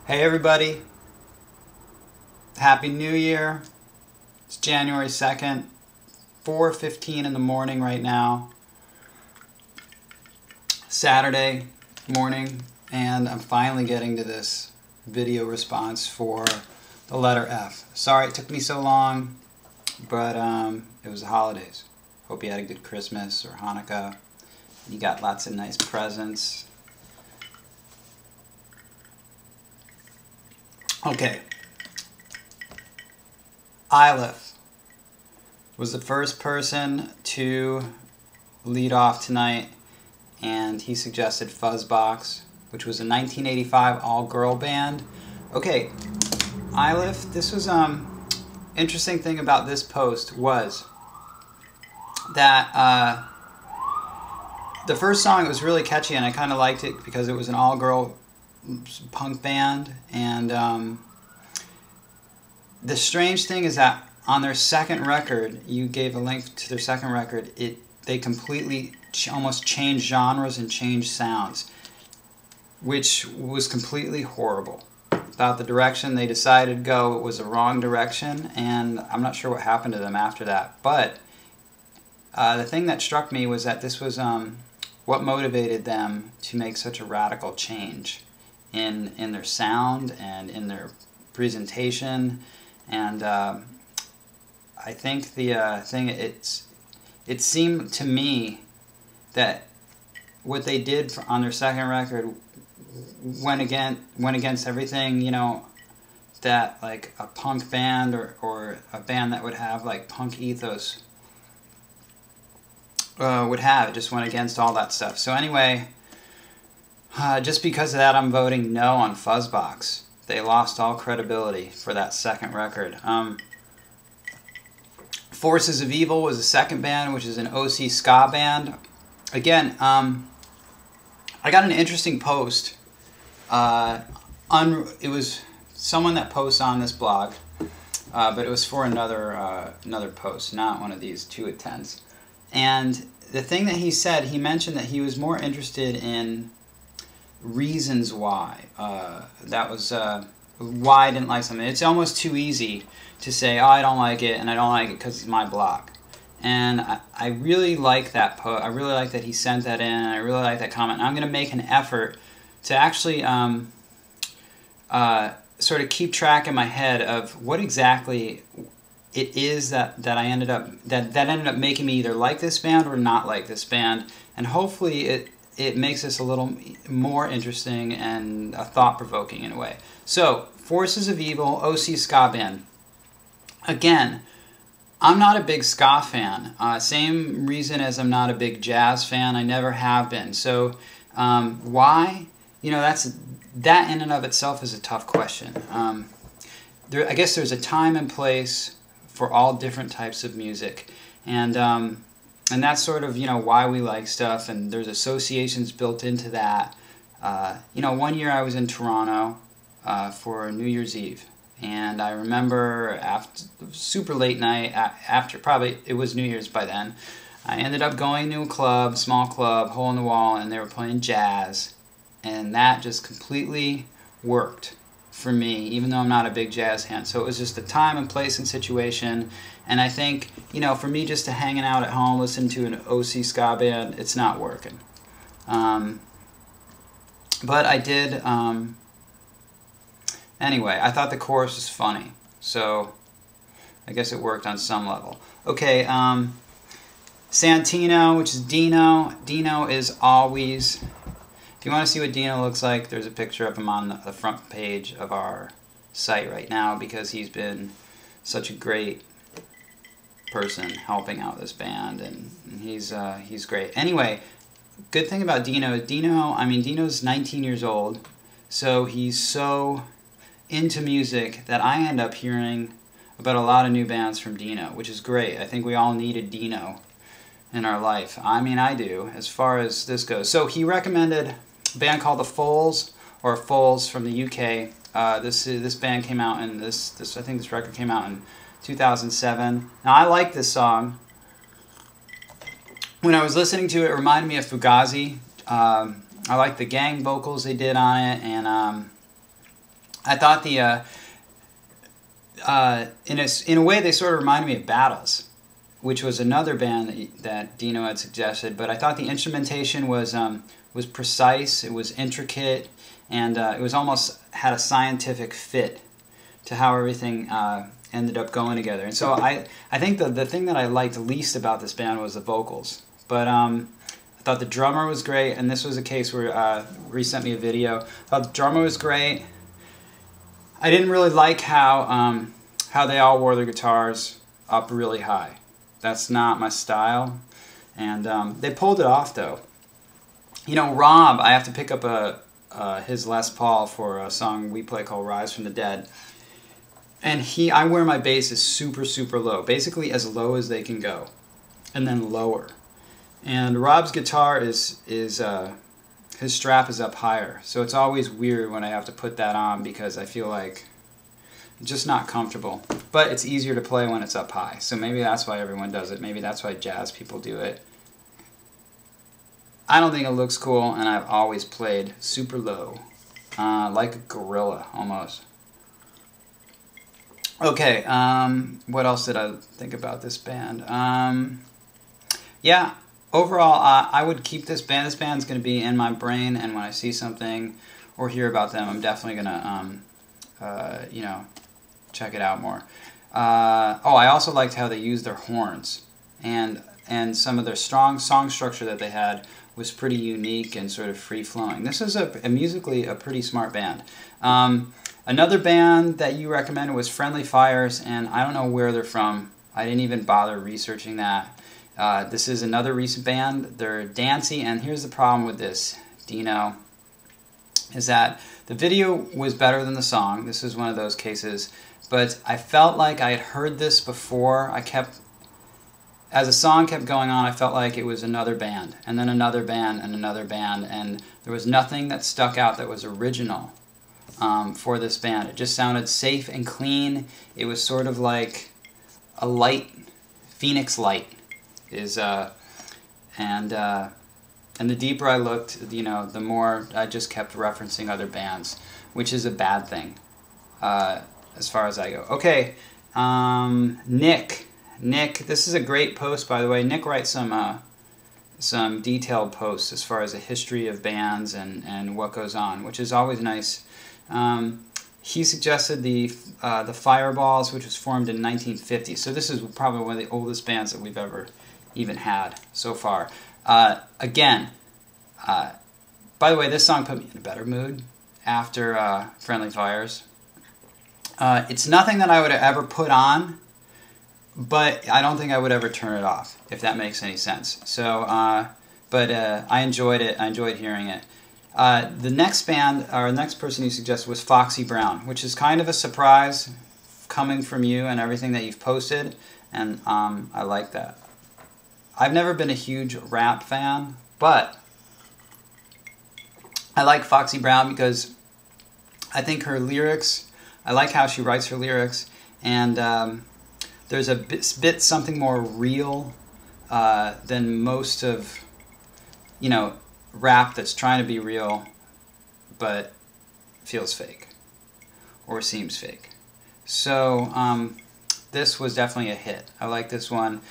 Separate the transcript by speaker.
Speaker 1: Hey everybody, Happy New Year. It's January 2nd, 4:15 in the morning right now, Saturday morning, and I'm finally getting to this video response for the letter F. Sorry it took me so long, but it was the holidays. Hope you had a good Christmas or Hanukkah. You got lots of nice presents. Okay, Iliff was the first person to lead off tonight, and he suggested Fuzzbox, which was a 1985 all-girl band. Okay, Iliff, this was interesting thing about this post was that the first song was really catchy, and I kind of liked it because it was an all-girl punk band, and the strange thing is that on their second record, you gave a link to their second record, they completely almost changed genres and changed sounds, which was completely horrible. About the direction they decided to go, it was the wrong direction, and I'm not sure what happened to them after that. But the thing that struck me was that this was what motivated them to make such a radical change in their sound and in their presentation. And I think the thing, it seemed to me that what they did on their second record went against everything, you know, that like a punk band or a band that would have like punk ethos would have. It just went against all that stuff. So anyway, just because of that, I'm voting no on Fuzzbox. They lost all credibility for that second record. Forces of Evil was the second band, which is an OC ska band. Again, I got an interesting post. It was someone that posts on this blog, but it was for another post, not one of these 2 at 10s. And the thing that he said, he mentioned that he was more interested in reasons why. That was why I didn't like something. It's almost too easy to say, oh, I don't like it, and I don't like it because it's my blog. And I really like that post. I really like that he sent that in, and I really like that comment. And I'm going to make an effort to actually sort of keep track in my head of what exactly it is that I ended up making me either like this band or not like this band, and hopefully it makes this a little more interesting and thought-provoking in a way. So, Forces of Evil, OC ska band. Again, I'm not a big ska fan. Same reason as I'm not a big jazz fan. I never have been. So, why? You know, that in and of itself is a tough question. I guess there's a time and place for all different types of music, and that's sort of, you know, why we like stuff, and there's associations built into that. You know, one year I was in Toronto for New Year's Eve, and I remember after super late night, after probably it was New Year's by then, I ended up going to a club, small club, hole in the wall, and they were playing jazz, and that just completely worked for me, even though I'm not a big jazz fan. So it was just the time and place and situation, and I think, you know, for me just to hanging out at home, listen to an OC ska band, it's not working. But I did, anyway, I thought the chorus was funny, so I guess it worked on some level. Okay, Santino, which is Dino. Dino is always... If you want to see what Dino looks like, there's a picture of him on the front page of our site right now, because he's been such a great person helping out this band, and he's great. Anyway, good thing about Dino is Dino's 19 years old, so he's so into music that I end up hearing about a lot of new bands from Dino, which is great. I think we all need a Dino in our life. I mean, I do, as far as this goes. So he recommended a band called the Foals, or Foals from the UK. This band came out in I think this record came out in 2007. Now I like this song. When I was listening to it, it reminded me of Fugazi. I like the gang vocals they did on it, and I thought in a way they sort of reminded me of Battles, which was another band that Dino had suggested. But I thought the instrumentation was precise, it was intricate, and it was almost had a scientific fit to how everything ended up going together. And so I think the thing that I liked least about this band was the vocals. But I thought the drummer was great, and this was a case where Ree sent me a video. I thought the drummer was great. I didn't really like how they all wore their guitars up really high. That's not my style, and they pulled it off though. You know, Rob, I have to pick up his Les Paul for a song we play called "Rise from the Dead," and I wear my basses super, super low, basically as low as they can go, and then lower. And Rob's guitar is his strap is up higher, so it's always weird when I have to put that on because I feel like it's just not comfortable. But it's easier to play when it's up high, so maybe that's why everyone does it. Maybe that's why jazz people do it. I don't think it looks cool, and I've always played super low, like a gorilla almost. Okay, what else did I think about this band? Yeah. Overall, I would keep this band. This band's going to be in my brain, and when I see something or hear about them, I'm definitely going to, you know, check it out more. Oh, I also liked how they used their horns, and some of their strong song structure that they had was pretty unique and sort of free-flowing. This is musically a pretty smart band. Another band that you recommended was Friendly Fires, and I don't know where they're from. I didn't even bother researching that. This is another recent band. They're dancey, and here's the problem with this, Dino, is that the video was better than the song. This is one of those cases, but I felt like I had heard this before. As the song kept going on, I felt like it was another band, and then another band, and another band, and there was nothing that stuck out that was original for this band. It just sounded safe and clean. It was sort of like a light, Phoenix Light. And the deeper I looked, you know, the more I just kept referencing other bands, which is a bad thing, as far as I go. Okay, Nick, this is a great post, by the way. Nick writes some detailed posts as far as a history of bands and what goes on, which is always nice. He suggested the Fireballs, which was formed in 1950. So this is probably one of the oldest bands that we've ever even had so far. Again, by the way, this song put me in a better mood after Friendly Fires. It's nothing that I would ever put on, but I don't think I would ever turn it off, if that makes any sense. So, but I enjoyed it. I enjoyed hearing it. The next band, or the next person you suggested was Foxy Brown, which is kind of a surprise coming from you and everything that you've posted, and I like that. I've never been a huge rap fan, but I like Foxy Brown because I think her lyrics, I like how she writes her lyrics, and there's a bit something more real than most of, you know, rap that's trying to be real but feels fake or seems fake. So this was definitely a hit. I like this one.